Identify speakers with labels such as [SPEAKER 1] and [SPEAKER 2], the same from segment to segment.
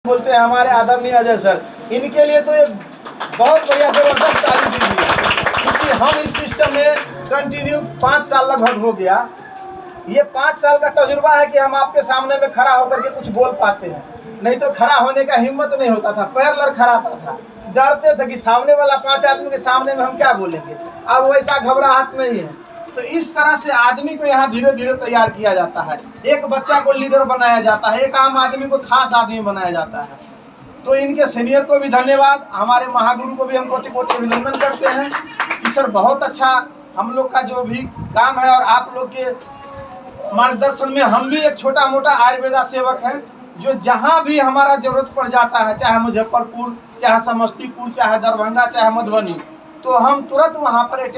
[SPEAKER 1] बोलते हैं हमारे आदरणीय अजय सर, इनके लिए तो एक बहुत बढ़िया जबरदस्त तारीफ दीजिए, क्योंकि हम इस सिस्टम में कंटिन्यू 5 साल लगभग हो गया। ये 5 साल का तजुर्बा है कि हम आपके सामने में खड़ा होकर के कुछ बोल पाते हैं, नहीं तो खड़ा होने का हिम्मत नहीं होता था, पैर लड़खड़ाता था, डरते थे कि सामने वाला 5 आदमी के सामने में हम क्या बोलेंगे। अब वैसा घबराहट नहीं है। तो इस तरह से आदमी को यहाँ धीरे धीरे तैयार किया जाता है। एक बच्चा को लीडर बनाया जाता है, एक आम आदमी को खास आदमी बनाया जाता है। तो इनके सीनियर को भी धन्यवाद, हमारे महागुरु को भी हम कोटि कोटि अभिनंदन करते हैं कि सर बहुत अच्छा हम लोग का जो भी काम है, और आप लोग के मार्गदर्शन में हम भी एक छोटा मोटा आयुर्वेदा सेवक हैं, जो जहाँ भी हमारा जरूरत पड़ जाता है, चाहे मुजफ्फरपुर, चाहे समस्तीपुर, चाहे दरभंगा, चाहे मधुबनी, तो हम तुरंत वहाँ पर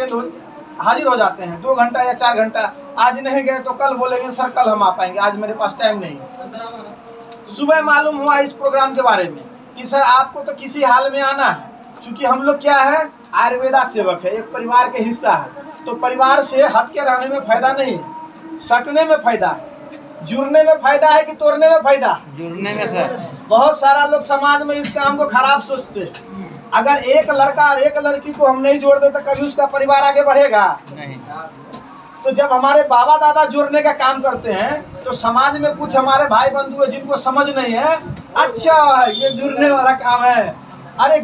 [SPEAKER 1] हाजिर हो जाते हैं। 2 घंटा या 4 घंटा, आज नहीं गए तो कल बोलेंगे सर कल हम आ पाएंगे, आज मेरे पास टाइम नहीं है। सुबह मालूम हुआ इस प्रोग्राम के बारे में कि सर आपको तो किसी हाल में आना है, क्योंकि हम लोग क्या है, आयुर्वेदा सेवक है, एक परिवार के हिस्सा है। तो परिवार से हट के रहने में फायदा नहीं है, सटने में फायदा है, जुड़ने में फायदा है कि तोड़ने में फायदा? जुड़ने में सर। बहुत सारा लोग समाज में इस काम को खराब सोचते हैं। अगर एक लड़का और एक लड़की को हम नहीं जोड़ दे तो कभी उसका परिवार आगे बढ़ेगा नहीं। तो जब हमारे बाबा दादा जोड़ने का काम करते हैं, तो समाज में कुछ हमारे भाई बंधु है जिनको समझ नहीं है, अच्छा ये जुड़ने वाला काम है, अरे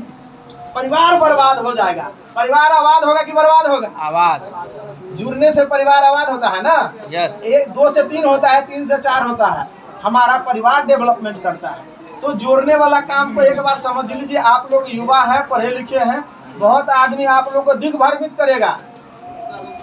[SPEAKER 1] परिवार बर्बाद हो जाएगा। परिवार आबाद होगा कि बर्बाद होगा? आबाद। जुड़ने से परिवार आबाद होता है ना। यस। 2 से 3 होता है, 3 से 4 होता है, हमारा परिवार डेवलपमेंट करता है। तो जोड़ने वाला काम को एक बात समझ लीजिए, आप लोग युवा हैं, पढ़े लिखे हैं, बहुत आदमी आप लोग को दिग्भ्रमित करेगा।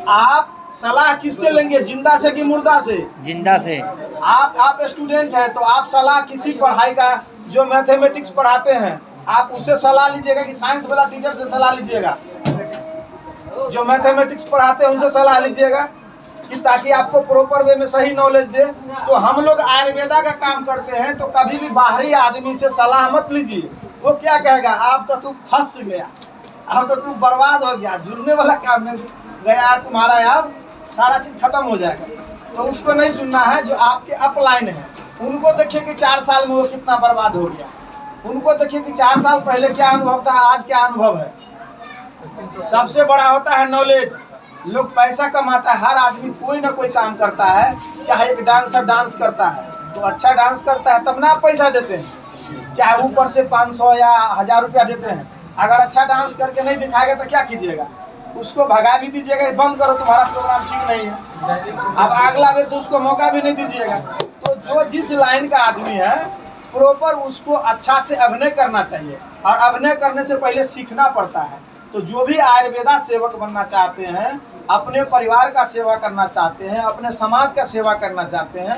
[SPEAKER 1] आप सलाह किससे लेंगे, जिंदा से कि मुर्दा से? जिंदा से। आप स्टूडेंट हैं तो आप सलाह किसी पढ़ाई का, जो मैथमेटिक्स पढ़ाते हैं आप उससे सलाह लीजिएगा कि साइंस वाला टीचर से सलाह लीजिएगा? जो मैथमेटिक्स पढ़ाते हैं उनसे सलाह लीजिएगा, कि ताकि आपको प्रॉपर वे में सही नॉलेज दे। तो हम लोग आयुर्वेदा का काम करते हैं, तो कभी भी बाहरी आदमी से सलाह मत लीजिए। वो क्या कहेगा, आप तो तू फंस गया, अब तो तू बर्बाद हो गया, जुड़ने वाला काम में गया तुम्हारा, अब सारा चीज खत्म हो जाएगा। तो उसको नहीं सुनना है। जो आपके अपलाइन है उनको देखिए कि 4 साल में वो कितना बर्बाद हो गया, उनको देखिए कि 4 साल पहले क्या अनुभव था, आज क्या अनुभव है। सबसे बड़ा होता है नॉलेज। लोग पैसा कमाता है, हर आदमी कोई ना कोई काम करता है, चाहे एक डांसर डांस करता है तो अच्छा डांस करता है तब ना आप पैसा देते हैं, चाहे ऊपर से 500 या 1000 रुपया देते हैं। अगर अच्छा डांस करके नहीं दिखाएगा तो क्या कीजिएगा, उसको भगा भी दीजिएगा, बंद करो तुम्हारा प्रोग्राम ठीक नहीं है, अब अगला बेर से उसको मौका भी नहीं दीजिएगा। तो जो जिस लाइन का आदमी है प्रॉपर उसको अच्छा से अभिनय करना चाहिए, और अभिनय करने से पहले सीखना पड़ता है। तो जो भी आयुर्वेदा सेवक बनना चाहते हैं, अपने परिवार का सेवा करना चाहते हैं, अपने समाज का सेवा करना चाहते हैं,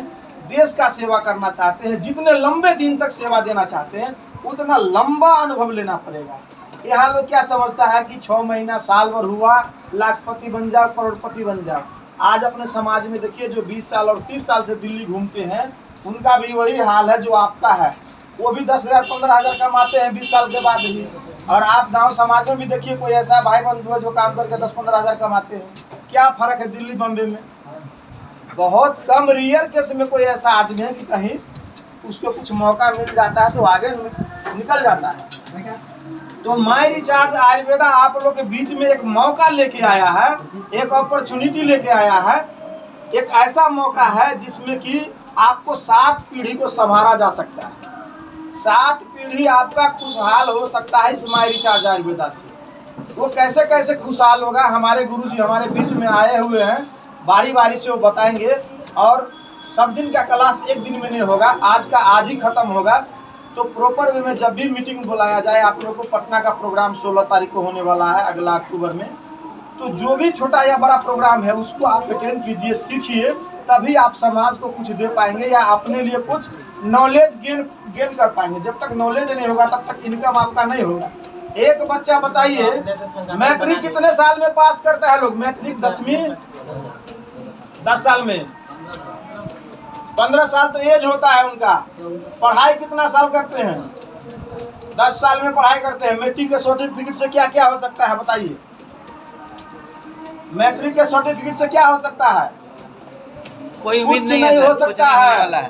[SPEAKER 1] देश का सेवा करना चाहते हैं, जितने लंबे दिन तक सेवा देना चाहते हैं उतना लंबा अनुभव लेना पड़ेगा। यहाँ लोग क्या समझता है कि 6 महीना साल भर हुआ लाखपति बन जाओ, करोड़पति बन जाओ। आज अपने समाज में देखिए जो 20 साल और 30 साल से दिल्ली घूमते हैं, उनका भी वही हाल है जो आपका है। वो भी 10,000 15,000 कमाते हैं 20 साल के बाद ही। और आप गांव समाज में भी देखिए कोई ऐसा भाई बंधु है जो काम करके 10-15,000 कमाते हैं। क्या फर्क है दिल्ली बम्बे में? बहुत कम रेयर केस में कोई ऐसा आदमी है कि कहीं उसको कुछ मौका मिल जाता है तो आगे निकल जाता है। तो माय रिचार्ज आयुर्वेदा आप लोग के बीच में एक मौका लेके आया है, एक अपॉर्चुनिटी लेके आया है। एक ऐसा मौका है जिसमें कि आपको 7 पीढ़ी को संभाला जा सकता है। 7 पीढ़ी आपका खुशहाल हो सकता है इस माय रिचार्ज आयुर्वेदा से। वो कैसे कैसे खुशहाल होगा, हमारे गुरुजी हमारे बीच में आए हुए हैं, बारी बारी से वो बताएंगे। और सब दिन का क्लास एक दिन में नहीं होगा, आज का आज ही खत्म होगा। तो प्रॉपर वे में जब भी मीटिंग बुलाया जाए, आप लोगों को पटना का प्रोग्राम 16 तारीख को होने वाला है, अगला अक्टूबर में। तो जो भी छोटा या बड़ा प्रोग्राम है उसको आप अटेंड कीजिए, सीखिए, तभी आप समाज को कुछ दे पाएंगे या अपने लिए कुछ नॉलेज गेन कर पाएंगे। जब तक नॉलेज नहीं होगा तब तक इनकम आपका नहीं होगा। एक बच्चा बताइए मैट्रिक कितने साल में पास करता है लोग? मैट्रिक 10वीं 10 साल में, 15 साल तो एज होता है उनका। पढ़ाई कितना साल करते हैं? 10 साल में पढ़ाई करते हैं। मैट्रिक के सर्टिफिकेट से क्या क्या हो सकता है बताइए? मैट्रिक के सर्टिफिकेट से क्या हो सकता है? कोई उम्मीद नहीं हो सकता है।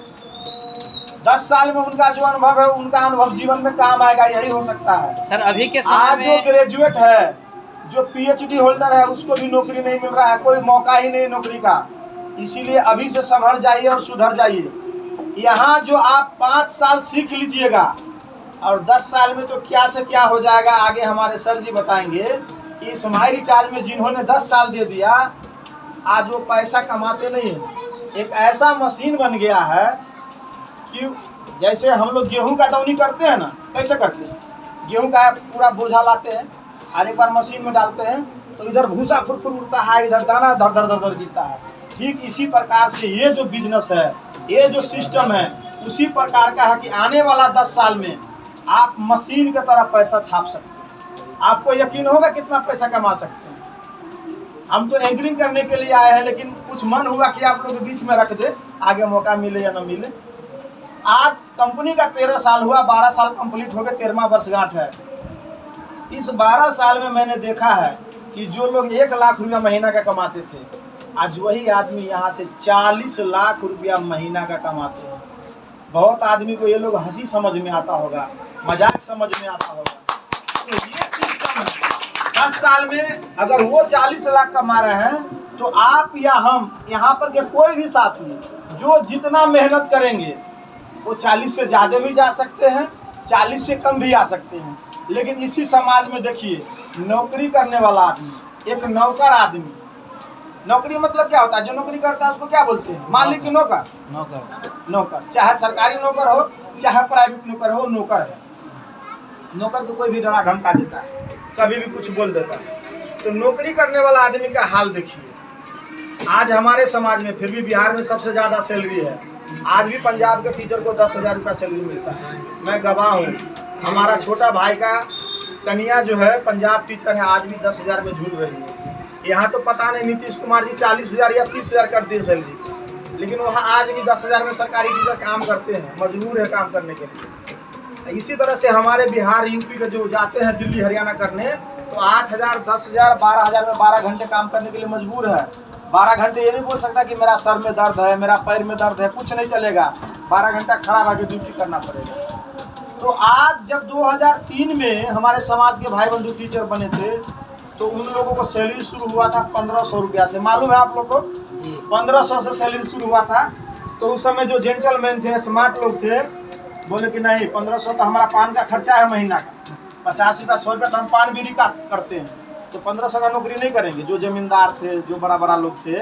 [SPEAKER 1] 10 साल में उनका जो अनुभव है, उनका अनुभव जीवन में काम आएगा, यही हो सकता है।
[SPEAKER 2] सर अभी के समय
[SPEAKER 1] आज जो
[SPEAKER 2] में
[SPEAKER 1] ग्रेजुएट है, जो पीएचडी होल्डर है, उसको भी नौकरी नहीं मिल रहा है, कोई मौका ही नहीं नौकरी का। इसीलिए अभी से संभल जाइए और सुधर जाइए। यहाँ जो आप 5 साल सीख लीजिएगा और 10 साल में तो क्या से क्या हो जाएगा, आगे हमारे सर जी बताएंगे कि इस माई रिचार्ज में जिन्होंने 10 साल दे दिया, आज वो पैसा कमाते नहीं है। एक ऐसा मशीन बन गया है कि जैसे हम लोग गेहूं का दौनी करते हैं ना, कैसे करते हैं, गेहूं का पूरा बोझा लाते हैं और एक बार मशीन में डालते हैं तो इधर भूसा फुरफुर उड़ता है, इधर दाना धर धर धर धर गिरता है। ठीक इसी प्रकार से ये जो बिजनेस है, ये जो सिस्टम है, उसी प्रकार का है कि आने वाला 10 साल में आप मशीन की तरह पैसा छाप सकते हैं। आपको यकीन होगा कितना पैसा कमा सकते हैं। हम तो एंकरिंग करने के लिए आए हैं, लेकिन कुछ मन हुआ कि आप लोग के बीच में रख दे, आगे मौका मिले या न मिले। आज कंपनी का 13 साल हुआ, 12 साल कंप्लीट हो गए, 13वां वर्षगांठ है। इस 12 साल में मैंने देखा है कि जो लोग 1 लाख रुपया महीना का कमाते थे, आज वही आदमी यहाँ से 40 लाख रुपया महीना का कमाते हैं। बहुत आदमी को ये लोग हंसी समझ में आता होगा, मजाक समझ में आता होगा। तो ये सिस्टम है। 10 साल में अगर वो 40 लाख कमा रहे हैं, तो आप या हम यहाँ पर के कोई भी साथी जो जितना मेहनत करेंगे वो 40 से ज़्यादा भी जा सकते हैं, 40 से कम भी आ सकते हैं। लेकिन इसी समाज में देखिए, नौकरी करने वाला आदमी, एक नौकर आदमी, नौकरी मतलब क्या होता है, जो नौकरी करता है उसको क्या बोलते हैं, मालिक की नौकर। नौकर चाहे सरकारी नौकर हो चाहे प्राइवेट नौकर हो, नौकर है। नौकर को कोई भी डरा धमका देता है, कभी भी कुछ बोल देता है। तो नौकरी करने वाला आदमी का हाल देखिए। आज हमारे समाज में, फिर भी बिहार में सबसे ज़्यादा सैलरी है। आज भी पंजाब के टीचर को 10,000 रुपया सैलरी मिलता है। मैं गवाह हूँ, हमारा छोटा भाई का कन्या जो है पंजाब टीचर है, आज भी 10,000 में झूल रही है। यहाँ तो पता नहीं नीतीश कुमार जी 40,000 या 30,000 कर दिए सैलरी, लेकिन वहाँ आज भी 10,000 में सरकारी टीचर काम करते हैं, मजबूर है काम करने के लिए। इसी तरह से हमारे बिहार यूपी के जो जाते हैं दिल्ली हरियाणा करने, तो 8,000 10,000 12,000 में 12 घंटे काम करने के लिए मजबूर है। 12 घंटे ये नहीं बोल सकता कि मेरा सर में दर्द है, मेरा पैर में दर्द है, कुछ नहीं चलेगा। 12 घंटा खड़ा रह के ड्यूटी करना पड़ेगा। तो आज जब 2003 में हमारे समाज के भाई बंधु टीचर बने थे, तो उन लोगों को सैलरी शुरू हुआ था 1500 रुपया से। मालूम है आप लोग को, 1500 से सैलरी शुरू हुआ था। तो उस समय जो जेंटलमैन थे, स्मार्ट लोग थे, बोले कि नहीं 1500 तो हमारा पान का खर्चा है महीना का, 50 रुपया 100 रुपया तो हम पान बीड़ी का करते हैं, तो 1500 का नौकरी नहीं करेंगे। जो जमींदार थे, जो बड़ा बड़ा लोग थे,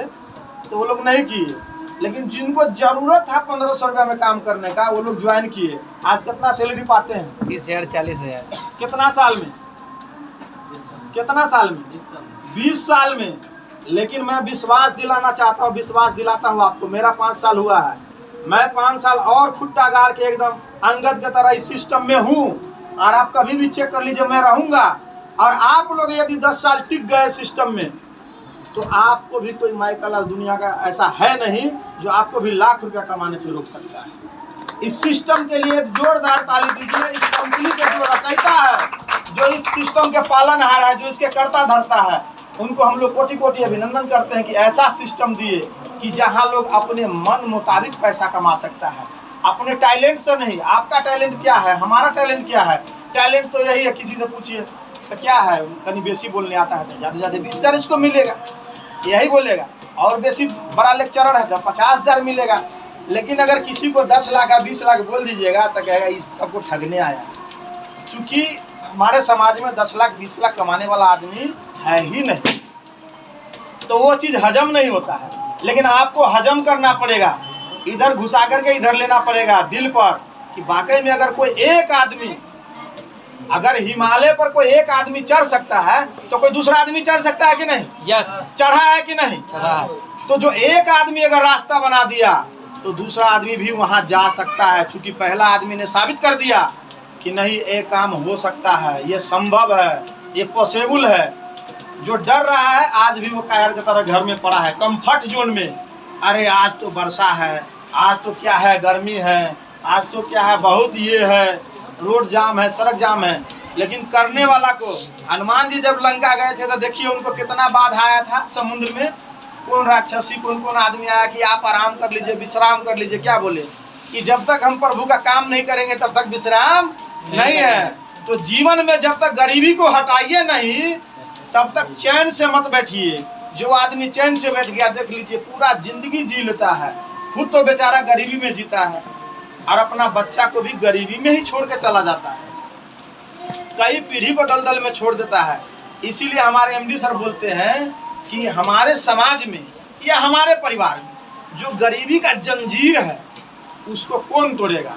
[SPEAKER 1] तो वो लोग नहीं किए। लेकिन जिनको जरूरत था 1500 रुपया में काम करने का, वो लोग ज्वाइन किए। आज कितना सैलरी पाते हैं?
[SPEAKER 2] 30,000 40,000।
[SPEAKER 1] कितना साल में? कितना साल में? 20 साल में। लेकिन मैं विश्वास दिलाना चाहता हूँ, विश्वास दिलाता हूँ आपको। मेरा 5 साल हुआ है, मैं 5 साल और खुट्टा गाड़ के एकदम अंगद की तरह इस सिस्टम में हूँ। और आप कभी भी चेक कर लीजिए, मैं रहूँगा। और आप लोग यदि 10 साल टिक गए सिस्टम में, तो आपको भी कोई माइकल दुनिया का ऐसा है नहीं जो आपको भी लाख रुपया कमाने से रोक सकता है। इस सिस्टम के लिए एक जोरदार ताली दीजिए। इस कंपनी के जो रचयिता है, जो इस सिस्टम के पालनहार है, जो इसके कर्ता धर्ता है, उनको हम लोग कोटि कोटि अभिनंदन करते हैं कि ऐसा सिस्टम दिए कि जहां लोग अपने मन मुताबिक पैसा कमा सकता है, अपने टैलेंट से नहीं। आपका टैलेंट क्या है, हमारा टैलेंट क्या है? टैलेंट तो यही है, किसी से पूछिए तो क्या है, कहीं बेसी बोलने आता है तो ज़्यादा से ज़्यादा 20,000 इसको मिलेगा, यही बोलेगा। और बेसी बड़ा लेक्चरर है तो 50,000 मिलेगा। लेकिन अगर किसी को 10 लाख या 20 लाख बोल दीजिएगा तो कहेगा इस सबको ठगने आया। क्योंकि हमारे समाज में 10 लाख 20 लाख कमाने वाला आदमी है ही नहीं, तो वो चीज़ हजम नहीं होता है। लेकिन आपको हजम करना पड़ेगा, इधर घुसा करके इधर लेना पड़ेगा दिल पर, कि वाकई में अगर कोई एक आदमी, अगर हिमालय पर कोई एक आदमी चढ़ सकता है तो कोई दूसरा आदमी चढ़ सकता है कि नहीं?
[SPEAKER 2] यस।
[SPEAKER 1] चढ़ा है कि नहीं?
[SPEAKER 2] चढ़ा है।
[SPEAKER 1] तो जो एक आदमी अगर रास्ता बना दिया तो दूसरा आदमी भी वहां जा सकता है। चूंकि पहला आदमी ने साबित कर दिया कि नहीं, एक काम हो सकता है, ये संभव है, ये पॉसिबल है। जो डर रहा है आज भी वो कायर की तरह घर में पड़ा है, कंफर्ट जोन में। अरे आज तो वर्षा है, आज तो क्या है गर्मी है, आज तो क्या है बहुत ये है, रोड जाम है, सड़क जाम है। लेकिन करने वाला को, हनुमान जी जब लंका गए थे तो देखिए उनको कितना बाधा आया था समुद्र में। कौन राक्षसी, कौन कौन आदमी आया कि आप आराम कर लीजिए, विश्राम कर लीजिए, क्या बोले? कि जब तक हम प्रभु का काम नहीं करेंगे तब तक विश्राम नहीं है। तो जीवन में जब तक गरीबी को हटाइए नहीं तब तक चैन से मत बैठिए। जो आदमी चैन से बैठ गया देख लीजिए पूरा जिंदगी जी लेता है, खुद तो बेचारा गरीबी में जीता है और अपना बच्चा को भी गरीबी में ही छोड़ के चला जाता है, कई पीढ़ी को दलदल में छोड़ देता है। इसीलिए हमारे एमडी सर बोलते हैं कि हमारे समाज में या हमारे परिवार में जो गरीबी का जंजीर है उसको कौन तोड़ेगा,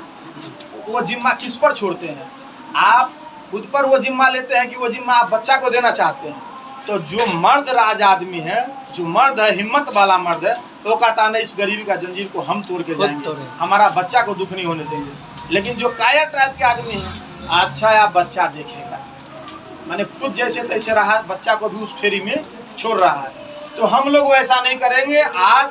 [SPEAKER 1] वो जिम्मा किस पर छोड़ते हैं? आप खुद पर वो जिम्मा लेते हैं कि वो जिम्मा आप बच्चा को देना चाहते हैं। तो जो मर्द राज आदमी है, जो मर्द है, हिम्मत वाला मर्द है, वो कहता नहीं इस गरीबी का जंजीर को हम तोड़ के जाएंगे, हमारा बच्चा को दुख नहीं होने देंगे। लेकिन जो कायर टाइप के आदमी है, अच्छा या बच्चा देखेगा, मैंने खुद जैसे तैसे रहा, बच्चा को भी उस फेरी में छोड़ रहा है। तो हम लोग वैसा नहीं करेंगे। आज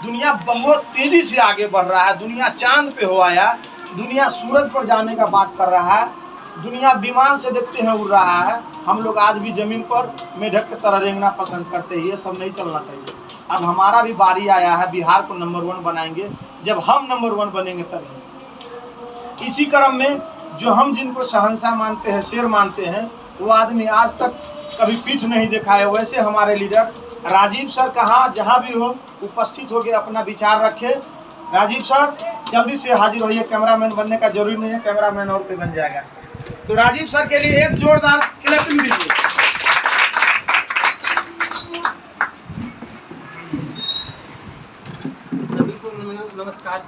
[SPEAKER 1] दुनिया बहुत तेजी से आगे बढ़ रहा है, दुनिया चांद पे हो आया, दुनिया सूरज पर जाने का बात कर रहा है, दुनिया विमान से देखते हैं उड़ रहा है। हम लोग आज भी जमीन पर मेढक की तरह रेंगना पसंद करते हैं। ये सब नहीं चलना चाहिए। अब हमारा भी बारी आया है, बिहार को नंबर 1 बनाएंगे। जब हम नंबर 1 बनेंगे तभी। इसी क्रम में जो हम जिनको शहंशाह मानते हैं, शेर मानते हैं, वो आदमी आज तक कभी पीठ नहीं दिखाए। वैसे हमारे लीडर राजीव सर कहाँ जहाँ भी हो उपस्थित होकर अपना विचार रखे। राजीव सर जल्दी से हाजिर होइए, कैमरामैन बनने का जरूरी नहीं है, कैमरामैन और कोई बन जाएगा। तो राजीव सर के लिए एक जोरदार क्लैपिंग दीजिए।
[SPEAKER 3] सभी को नमस्कार।